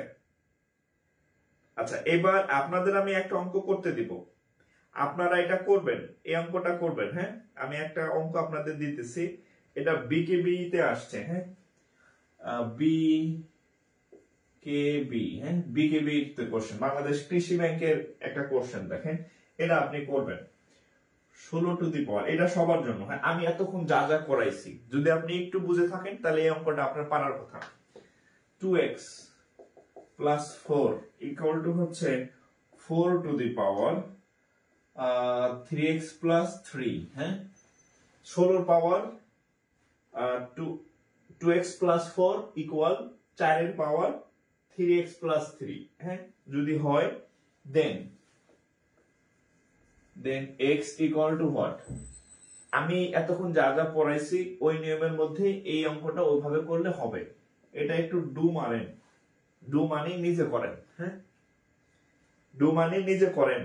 আচ্ছা এবার আপনাদের আমি একটা অঙ্ক করতে দিব আপনারা এটা করবেন এই অঙ্কটা করবেন হ্যাঁ আমি একটা অঙ্ক আপনাদের দিতেছি এটা বিকেবি তে আসছে হ্যাঁ বিকেবি হ্যাঁ বিকেবি তে কোশ্চেন বাংলাদেশ কৃষি ব্যাংকের একটা কোশ্চেন দেখেন এটা আপনি করবেন 16 টু দি পাওয়ার এটা সবার জন্য হ্যাঁ আমি এতক্ষণ যা যা করাইছি যদি আপনি একটু বুঝে থাকেন তাহলে এই অঙ্কটা আপনার পারার কথা 2x plus 4 equal to হচ্ছে 4 to the power 3x plus 3 হ্যাঁ 16 পাওয়ার 2x plus 4 equal 4 এর পাওয়ার 3x plus 3 হ্যাঁ যদি হয় then x equal to what আমি এতক্ষণ যা যা পড়াইছি ওই নিয়মের মধ্যে এই অঙ্কটা ওইভাবে করলে হবে এটা একটু ডু মানে নিজে করেন হ্যাঁ ডু মানে নিজে করেন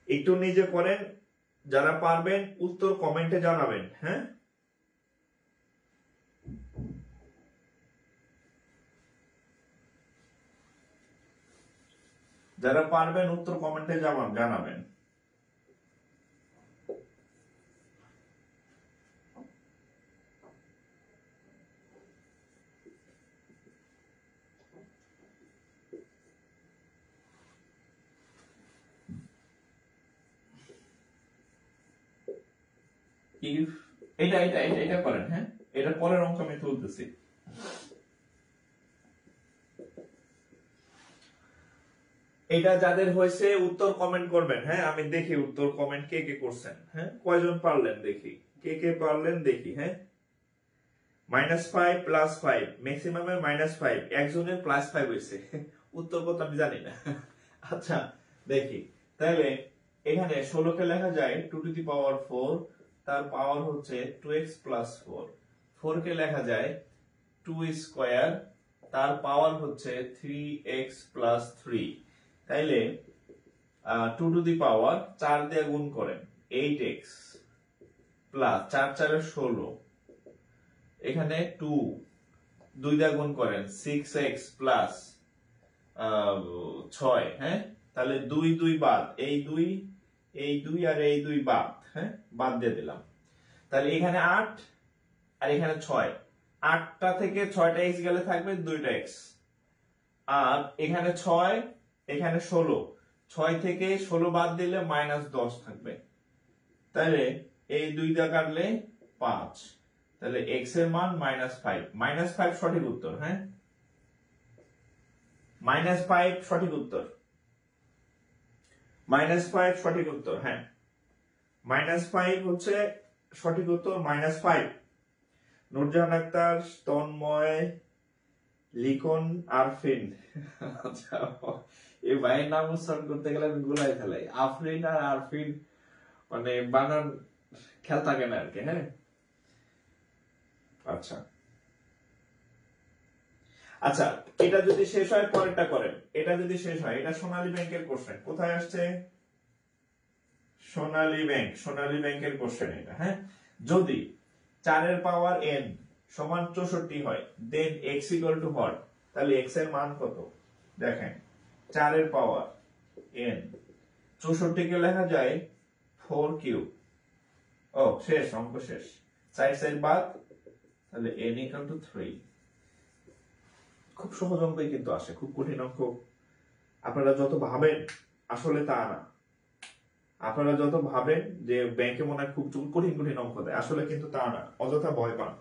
একটু নিজে করেন যারা পারবেন উত্তর কমেন্টে জানাবেন হ্যাঁ যারা পারবেন উত্তর কমেন্টে জানাবেন এটা করেন হ্যাঁ এটা পরের অঙ্ক আমি তুলতেছি এটা যাদের হয়েছে উত্তর কমেন্ট করবেন হ্যাঁ আমি দেখি উত্তর কমেন্ট কে কে করছেন হ্যাঁ কয়জন পারলেন দেখি কে পারলেন দেখি হ্যাঁ -5 +5 ম্যাক্সিমামে -5 একজনের +5 হয়েছে উত্তর কত আমি জানি না আচ্ছা দেখি তাহলে এখানে 16 কে লেখা যায় 2 to the power 4 তার পাওয়ার হচ্ছে 2x plus 4 4 কে লেখা যায় 2 স্কয়ার তার পাওয়ার হচ্ছে 3x plus 3 তাইলে 2 to the power 4 দিয়ে গুণ করেন 8x প্লাস 4 4 এ 16 এখানে 2 দিয়ে গুণ করেন 6x প্লাস 6 হ্যাঁ তাহলে 2 2 বাদ এই 2 আর এই 2 বাদ হ্যাঁ বাদ দিয়ে দিলাম তাহলে এখানে 8 আর এখানে 6 8টা থেকে 6টা x গেলে থাকবে 2টা x আর এখানে 6 এখানে 16 6 থেকে 16 বাদ দিলে -10 থাকবে, তাহলে এই দুইটা কাটলে 5, তাহলে x এর মান -5। -5 সঠিক উত্তর, হ্যাঁ, -5 সঠিক উত্তর, -5 সঠিক উত্তর, হ্যাঁ, -5 হচ্ছে সঠিক উত্তর, -5। নূরজাহান আক্তার, তন্ময়, লিখন, আরফিন। আচ্ছা, এই ভাইয়ের নাম উচ্চারণ করতে গেলে আমি গুলাই ফেলাই, আফরিন আর আরফিন, মানে বানান খেয়াল থাকে না আর কি, হ্যাঁ। আচ্ছা আচ্ছা, এটা যদি শেষ হয় পরেরটা করেন, এটা যদি শেষ হয়, এটা সোনালী ব্যাংকের কোশ্চেন, কোথায় আসছে? সোনালী ব্যাংকের কোশ্চেন এটা, হ্যাঁ। যদি 4 এর পাওয়ার n সমান 64 হয়, দেন x ইকুয়াল টু হোয়াট? তাহলে x এর মান কত? দেখেন, 4 এর পাওয়ার n, 64 কে লেখা যায় 4 কিউব। ও শেষ, অঙ্ক শেষ, সাইড বাদ, তাহলে n ইকুয়াল টু 3। খুব সহজ অঙ্কই কিন্তু আসে, খুব কঠিন অঙ্ক আপনারা যত ভাবেন আসলে তা না। আপনারা যত ভাবেন যে ব্যাংকে মনে হয় খুব কঠিন কঠিন অঙ্ক দেয়, আসলে কিন্তু তা না, অযথা ভয় পান।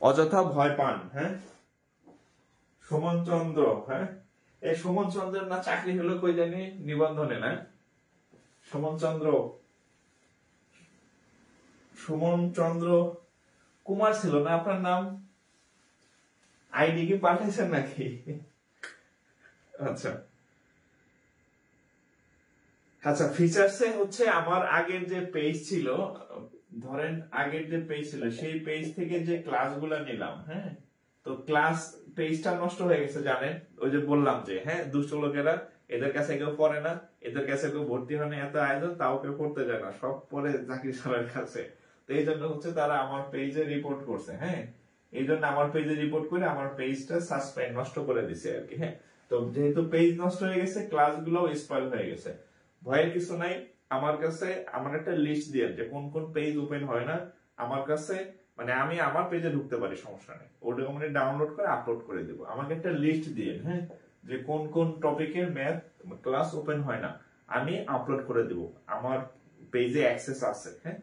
অযথা ভয় পান, হ্যাঁ। সুমন চন্দ্র, হ্যাঁ, এই সুমন চন্দ্রের না চাকরি হলো কই জানি নিবন্ধনে, না? সুমন চন্দ্র কুমার ছিল না আপনার নাম? আইডি কি পাঠাইছেন নাকি? আচ্ছা আচ্ছা, ফিচার্সে হচ্ছে আমার আগের যে পেজ ছিল, ধরেন আগের যে পেজ ছিল সেই পেজ থেকে যে ক্লাসগুলো নিলাম, হ্যাঁ, তো ক্লাস পেজটা নষ্ট হয়ে গেছে জানেন, ওই যে বললাম যে, হ্যাঁ, দুষ্ট লোকেরা, এদের কাছে কেউ পড়ে না, এদের কাছে কেউ ভর্তি হয় না, এত আয়োজন তাও কেউ পড়তে যায় না, সব পড়ে জাকির স্যারের কাছে। তো এই জন্য হচ্ছে তারা আমার পেজে রিপোর্ট করছে, হ্যাঁ, এই জন্য আমার পেজে রিপোর্ট করে আমার পেজটা সাসপেন্ড, নষ্ট করে দিছে আর কি, হ্যাঁ। তো যেহেতু পেজ নষ্ট হয়ে গেছে, ক্লাসগুলো স্পয়েল হয়ে গেছে, ভয়ের কিছু নাই। আমার কাছে আমার একটা লিস্ট দিয়ে, যে কোন কোন পেজ ওপেন হয় না আমার কাছে, মানে আমি আমার পেজে ঢুকতে পারি, সমস্যা নেই, ওটা মানে ডাউনলোড করে আপলোড করে দেবো। আমাকে একটা লিস্ট দিয়ে, হ্যাঁ, যে কোন কোন টপিকের ম্যাথ ক্লাস ওপেন হয় না, আমি আপলোড করে দেব, আমার পেজে অ্যাক্সেস আছে, হ্যাঁ,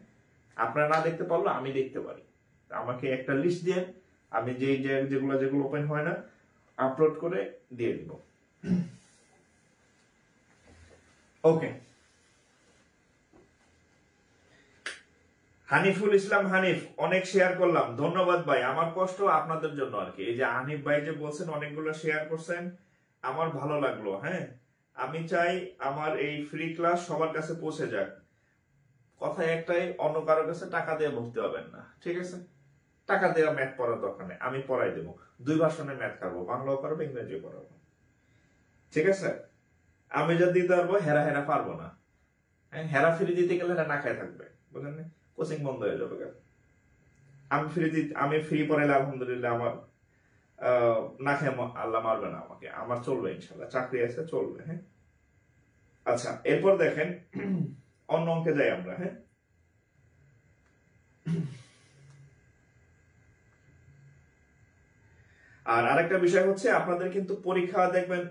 আপনারা না দেখতে পারলো আমি দেখতে পারি। আমাকে একটা লিস্ট দিয়ে আমি যেগুলো ওপেন হয় না আপলোড করে দিয়ে দিব। ওকে, হানিফুল ইসলাম, হানিফ, অনেক শেয়ার করলাম, ধন্যবাদ ভাই। আমার কষ্ট আপনাদের জন্য আর কি, এই যে হানিফ ভাই যে বলছেন অনেকগুলো শেয়ার করছেন, আমার ভালো লাগলো, হ্যাঁ। আমি চাই আমার এই ফ্রি ক্লাস সবার কাছে পৌঁছে যাক। কথা একটাই, অন্য কারোর কাছে টাকা দিয়ে ভর্তি হবেন না, ঠিক আছে? টাকা দেওয়া ম্যাথ পড়ার দরকার নেই, আমি পড়াই দেবো, 2 ভার্সনে ম্যাথ করবো, বাংলাও করবো, ইংরেজিও পড়াবো, ঠিক আছে? আমি যা দিতে পারবো, হেরা হেরা পারবো না, হ্যাঁ, হেরা ফ্রি দিতে গেলে না খায় থাকবে, বুঝলেন? কোচিং বন্ধ হয়ে যাবে। আমি ফ্রি পড়াইলে আলহামদুলিল্লাহ আমার না খেয়ে আল্লাহ মারবে না আমাকে, আমার চলবে ইনশাল্লাহ, চাকরি আছে, চলবে, হ্যাঁ। আচ্ছা, এরপর দেখেন অন্য অঙ্কে যাই আমরা, হ্যাঁ। আর আরেকটা বিষয় হচ্ছে, আপনাদের কিন্তু পরীক্ষা দেখবেন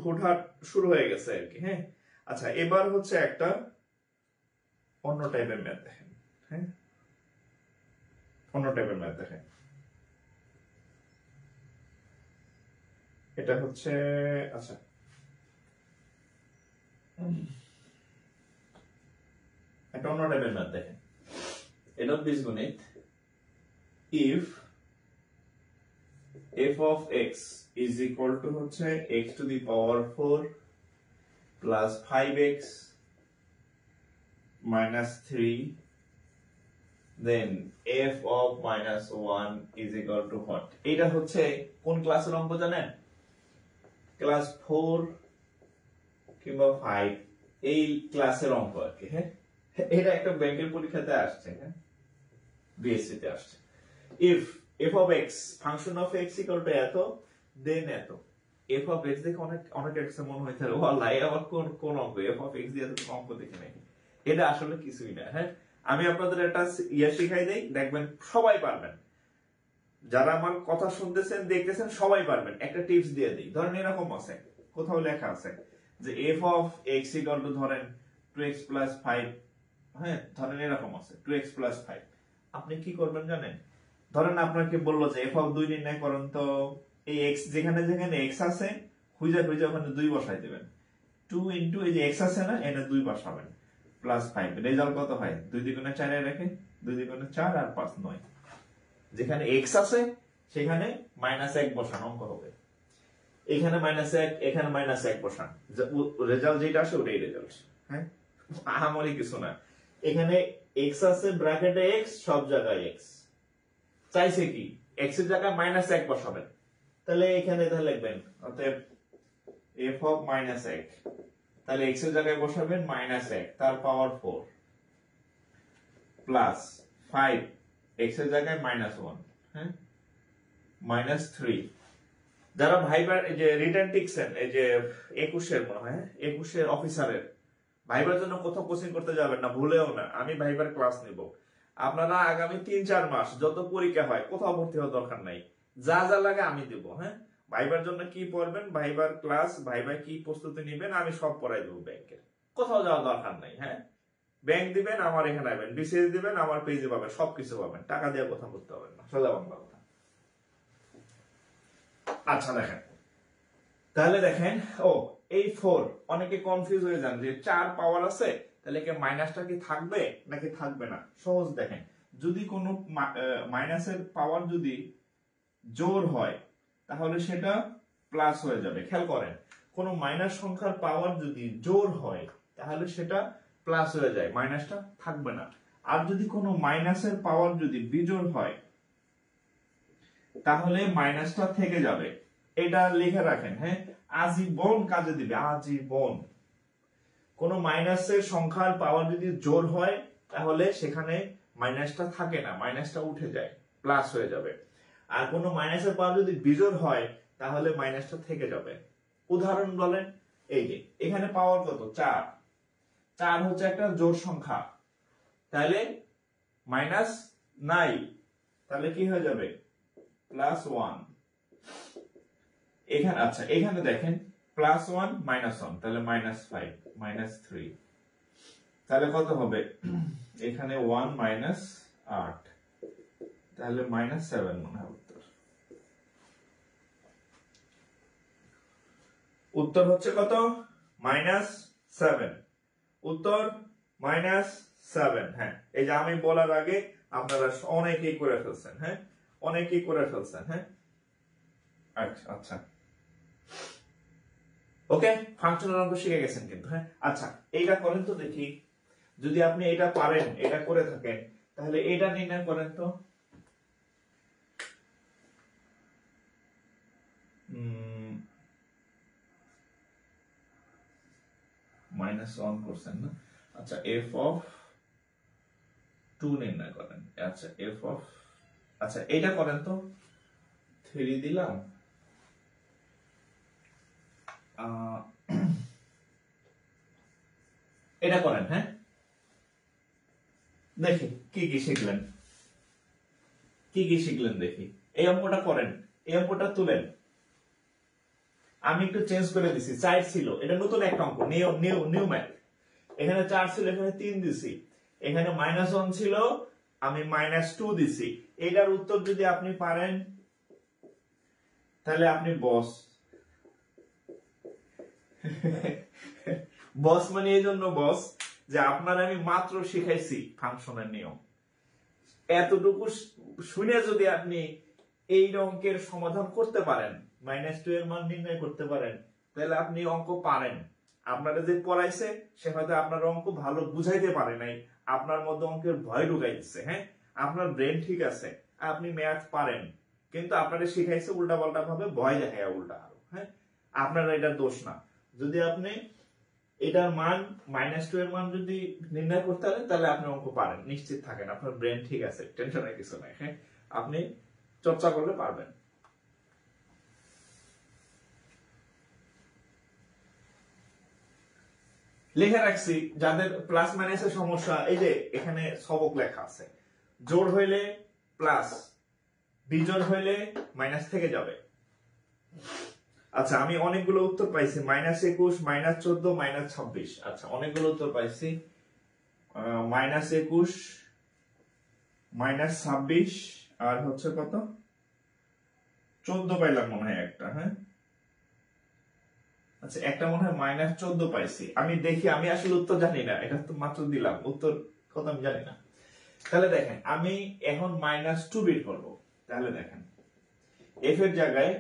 হুটহাট শুরু হয়ে গেছে আর কি, হ্যাঁ। আচ্ছা, এবার হচ্ছে একটা অন্য টাইপের ম্যাথ দেখেন, হ্যাঁ, অন্য টাইপের ম্যাথ দেখেন। এটা হচ্ছে, আচ্ছা, একটা অন্য টাইপের ম্যাথ দেখেন, এটা বীজগণিত। If f of x is equal to হচ্ছে x to the power 4 plus 5x minus 3, then f of minus 1 is equal to what? এটা হচ্ছে কোন ক্লাসের অঙ্ক জানেন? ক্লাস 4 কিংবা 5 এই ক্লাসের অঙ্ক আর কি, হ্যাঁ। এটা একটা ব্যাংকের পরীক্ষাতে আসছে, হ্যাঁ, বিএসসি তে আসছে। if f of x function of x equal to এত, then এত। f of x দেখে অনেক x মনে হইতে পারে ওয়াল্লাহ আবার কোন অঙ্ক, f of x দিয়ে তো অঙ্ক দেখে নাই, এটা আসলে কিছুই না, হ্যাঁ। আমি আপনাদের একটা শিখাই দেই, দেখবেন সবাই পারবেন। যারা আমার কথা শুনতেছেন দেখতেছেন সবাই পারবেন। একটা টিপস দিয়ে দিই, ধরেন এরকম আছে, কোথাও লেখা আছে যে F of x equal to ধরেন 2x প্লাস 5, হ্যাঁ ধরেন এরকম আছে 2x প্লাস 5। আপনি কি করবেন জানেন, ধরেন আপনাকে বললো যে এফ অফ 2 নির্ণয় করেন, তো এই এক্স যেখানে যেখানে এক্স আছে খুঁজে খুঁজে ওখানে 2 বসাই দিবেন। 2 ইন্টু এই যে এক্স আছে না, এনে 2 বসাবেন, প্লাস 5। রেজাল্ট কত হয়? 2 দ্বিগুণে 4 রেখে 2 দ্বিগুণে 4 আর 5 9। যেখানে এক্স আছে সেখানে -1 বসান, অঙ্ক হবে। এখানে -1, এখানে -1 বসান, রেজাল্ট যেটা আসে ওটাই রেজাল্ট। হ্যাঁ, আহামরি কিছু না। এখানে এক্স আছে, ব্র্যাকেটে এক্স, সব জায়গায় এক্স। চাইছে কি এক্স এর জায়গায় -1 বসাবেন, তাহলে এখানে তাহলে লিখবেন অতএব এফ অফ -1, তাহলে এক্স এর জায়গায় বসাবেন -1 তার পাওয়ার 4 প্লাস 5 এক্স এর জায়গায় -1, হ্যাঁ -3। যারা ভাইবার এই যে রিটার্ন টিকছেন, এই যে 21 মনে হয় 21 অফিসারের ভাইবার জন্য কোথাও কোচিং করতে যাবেন না, ভুলেও না। আমি ভাইবার ক্লাস নিব। আপনারা আগামী 3-4 মাস যত পরীক্ষা হয় কোথাও ভর্তি হওয়ার দরকার নাই, যা যা লাগে আমি দেব। হ্যাঁ, ভাইবার জন্য কি পড়বেন, ভাইবার ক্লাস, ভাইবার কি প্রস্তুতি নেবেন, আমি সব পড়াই দেবো। ব্যাংকের কোথাও যাওয়ার দরকার নাই। হ্যাঁ, ব্যাংক দিবেন আমার এখানে আসবেন, বিসিএস দিবেন আমার পেজে পাবেন, সবকিছু পাবেন, টাকা দিয়ে কথা বলতে হবে না, সোজা বাংলা কথা। আচ্ছা দেখেন, তাহলে দেখেন, ও এই 4 অনেকে কনফিউজ হয়ে যান যে 4 পাওয়ার আছে, তাহলে কি মাইনাসটা কি থাকবে নাকি থাকবে না। সহজ, দেখেন যদি কোনো মাইনাসের পাওয়ার যদি জোর হয় তাহলে সেটা প্লাস হয়ে যাবে। খেয়াল করেন, কোন মাইনাস সংখ্যার পাওয়ার যদি জোর হয় তাহলে সেটা প্লাস হয়ে যায়, মাইনাসটা থাকবে না। আর যদি কোনো মাইনাসের পাওয়ার যদি বিজোড় হয় তাহলে মাইনাসটা থেকে যাবে। এটা লিখে রাখেন, হ্যাঁ, আজীবন কাজে দিবে, আজীবন। কোন মাইনাসের সংখ্যার পাওয়ার যদি জোর হয় তাহলে সেখানে মাইনাসটা থাকে না, মাইনাসটা উঠে যায়, প্লাস হয়ে যাবে। আর কোন মাইনাসের পাওয়ার যদি বিজোড় হয় তাহলে মাইনাসটা থেকে যাবে। উদাহরণ বলেন, এই যে এখানে পাওয়ার কত? 4। 4 হচ্ছে একটা জোড় সংখ্যা, তাহলে মাইনাস নাই, তাহলে কি হয়ে যাবে? +1। এখানে আচ্ছা, এখানে দেখেন +1 -1, তাহলে -5 -3, তাহলে কত হবে? এখানে 1 -8, তাহলে -7 মনে হয় উত্তর। উত্তর হচ্ছে কত? -7। উত্তর -7। হ্যাঁ, এই যে আমি বলার আগে আপনারা অনেকেই করে ফেলছেন। হ্যাঁ, অনেকেই করে ফেলছেন। হ্যাঁ, আচ্ছা আচ্ছা, ওকে, ফাংশনাল অঙ্ক শিখে গেছেন কিন্তু। হ্যাঁ, আচ্ছা এইটা করেন তো দেখি, যদি আপনি এটা পারেন, এটা করে থাকেন, তাহলে এটা নির্ণয় করেন তো। -1 করছেন না? আচ্ছা, এফ অফ 2 নির্ণয় করেন। আচ্ছা, এফ অফ, আচ্ছা এটা করেন তো, 3 দিলাম, এটা করেন। হ্যাঁ, দেখি কি কি শিখলেন, কি কি শিখলেন দেখি। এই অঙ্কটা করেন, এই অঙ্কটা তুলেন। আমি একটু চেঞ্জ করে দিছি, 4 ছিল, এটা নতুন একটা অঙ্ক, নিউ ম্যাথ। এখানে 4 ছিল, এখানে 3 দিছি। এখানে -1 ছিল, আমি -2 দিছি। এটার উত্তর যদি আপনি পারেন তাহলে আপনি বস। বস মানে এই জন্য বস যে আপনার আমি মাত্র শিখাইছি ফাংশনের নিয়ম। এতটুকু শুনে যদি আপনি এই অঙ্কের সমাধান করতে পারেন, -2 এর মান নির্ণয় করতে পারেন, তাহলে আপনি অঙ্ক পারেন। আপনারা যে পড়াইছে সে হয়তো আপনার অঙ্ক ভালো বুঝাইতে পারে নাই, আপনার মধ্যে অঙ্কের ভয় ঢুকাই দিচ্ছে। হ্যাঁ, আপনার ব্রেন ঠিক আছে, আপনি ম্যাথ পারেন, কিন্তু আপনারা শিখাইছে উল্টা পাল্টা ভাবে, ভয় দেখায় উল্টা আরো। হ্যাঁ, আপনার এটা দোষ না। যদি আপনি এটার মান -2 এর মান যদি নির্ণয় করতে পারেন তাহলে আপনি অঙ্ক পারেন, নিশ্চিত থাকেন, আপনার ব্রেন ঠিক আছে, টেনশনের কিছু নাই। হ্যাঁ, আপনি চর্চা করলে পারবেন। লিখে রাখছি যাদের প্লাস মাইনাসের সমস্যা, এই যে এখানে সবক লেখা আছে, জোড় হইলে প্লাস, বিজোড় হইলে মাইনাস থেকে যাবে। আচ্ছা, আমি অনেকগুলো উত্তর পাইছি, -21, -14, -26। আচ্ছা, অনেকগুলো উত্তর পাইছি। -21, -26 আর হচ্ছে কত, 14 পাইলাম মনে হয় একটা। হ্যাঁ, আচ্ছা, একটা মনে হয় -14 পাইছি। আমি দেখি, আমি আসলে উত্তর জানি না, এটা তো মাত্র দিলাম, উত্তর কত আমি জানি না। তাহলে দেখেন, আমি এখন -2 বের করবো। তাহলে দেখেন, f এর জায়গায়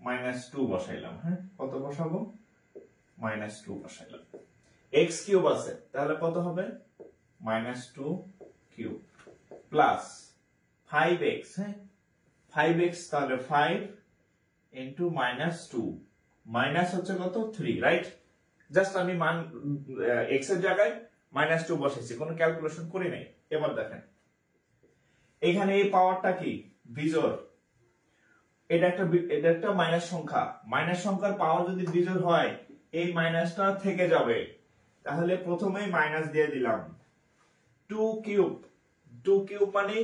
-2 বসাইলাম। হ্যাঁ, কত বসাবো? -2 বসাইলাম। x কিউব আছে, তাহলে কত হবে? -2 কিউব প্লাস 5x। হ্যাঁ, 5x, তাহলে 5 ইন্টু -2 মাইনাস হচ্ছে কত? 3, রাইট? জাস্ট আমি মান x এর জায়গায় -2 বসাইছি, কোনো ক্যালকুলেশন করি নাই। এবার দেখেন, এখানে এই পাওয়ারটা কি? বিজোড়। এটা একটা মাইনাস সংখ্যা। মাইনাস সংখ্যার পাওয়ার যদি বিজোড় হয়, এই মাইনাসটা থেকে যাবে। তাহলে প্রথমেই মাইনাস দিয়ে দিলাম। 2 কিউব, 2 কিউব মানে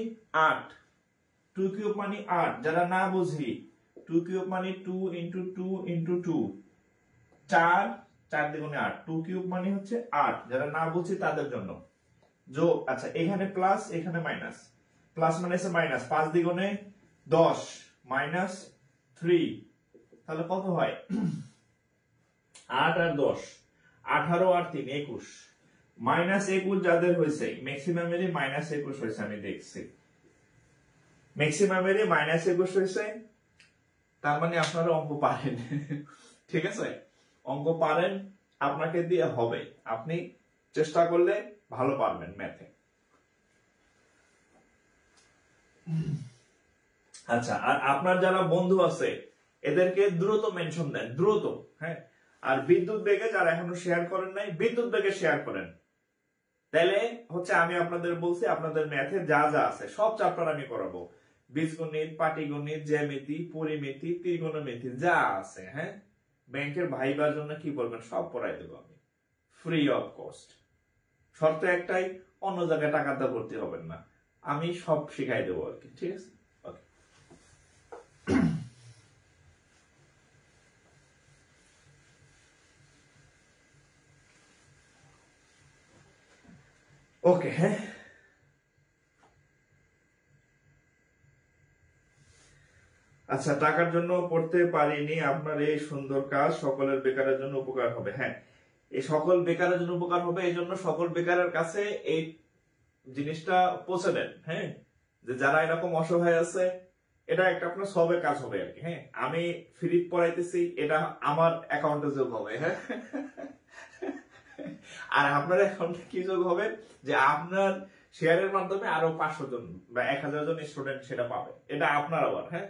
8, 2 কিউব মানে 8। যারা না বুঝি, 2 কিউব মানে 2 ইন্টু 2 ইন্টু 2, 4, 4 দ্বিগুণে 8। 2 কিউব মানে হচ্ছে 8, যারা না বুঝি তাদের জন্য। যোগ, আচ্ছা, এখানে প্লাস, এখানে মাইনাস। প্লাস মানে মাইনাস, 5 দ্বিগুণে 10, -3। তাহলে কত হয়? 8 আর 10, 18 আর 3, 21। -21 যাদের হয়েছে, ম্যাক্সিমামেরই -21 হয়েছে, আমি দেখছি ম্যাক্সিমামেরই -21 হয়েছে। তার মানে আপনারা অঙ্ক পারেন। ঠিক আছে, অঙ্ক পারেন, আপনাকে দিয়ে হবে। আপনি চেষ্টা করলে ভালো পারবেন ম্যাথে। আচ্ছা, আর আপনার যারা বন্ধু আছে এদেরকে দ্রুত মেনশন দেন, দ্রুত। হ্যাঁ, আর বিদ্যুৎ বেগে যারা এখনো শেয়ার করেন নাই, বিদ্যুৎ বেগে শেয়ার করেন। তাহলে হচ্ছে, আমি আপনাদের বলছি, আপনাদের ম্যাথে যা যা আছে সব চ্যাপ্টার আমি করাবো। বীজগণিত, পাটিগণিত, জ্যামিতি, পরিমিতি, ত্রিকোণমিতি যা আছে। হ্যাঁ, ব্যাংকের ভাইবার জন্য কি বলবেন, সব পড়াই দেবো আমি, ফ্রি অফ কস্ট। শর্ত একটাই, অন্য জায়গায় টাকা দিয়ে ভর্তি হবেন না, আমি সব শিখাই দেবো আর কি। ঠিক আছে, ওকে। হ্যাঁ, আচ্ছা, টাকার জন্য পড়তে পারিনি, আপনার এই সুন্দর কাজ সকলের বেকারের জন্য উপকার হবে। হ্যাঁ, এই সকল বেকারের জন্য উপকার হবে, এই জন্য সকল বেকারের কাছে এই জিনিসটা পৌঁছে দেন। হ্যাঁ, যে যারা এরকম অসহায় আছে, এটা একটা আপনার সবের কাজ হবে আর কি। হ্যাঁ, আমি ফ্রি পড়াইতেছি, এটা আমার অ্যাকাউন্টে যোগ হবে। হ্যাঁ, আর আপনার অ্যাকাউন্টে কি যোগ হবে, যে আপনার শেয়ারের মাধ্যমে আরো 500 জন বা 1000 জন স্টুডেন্ট সেটা পাবে, এটা আপনার আবার। হ্যাঁ।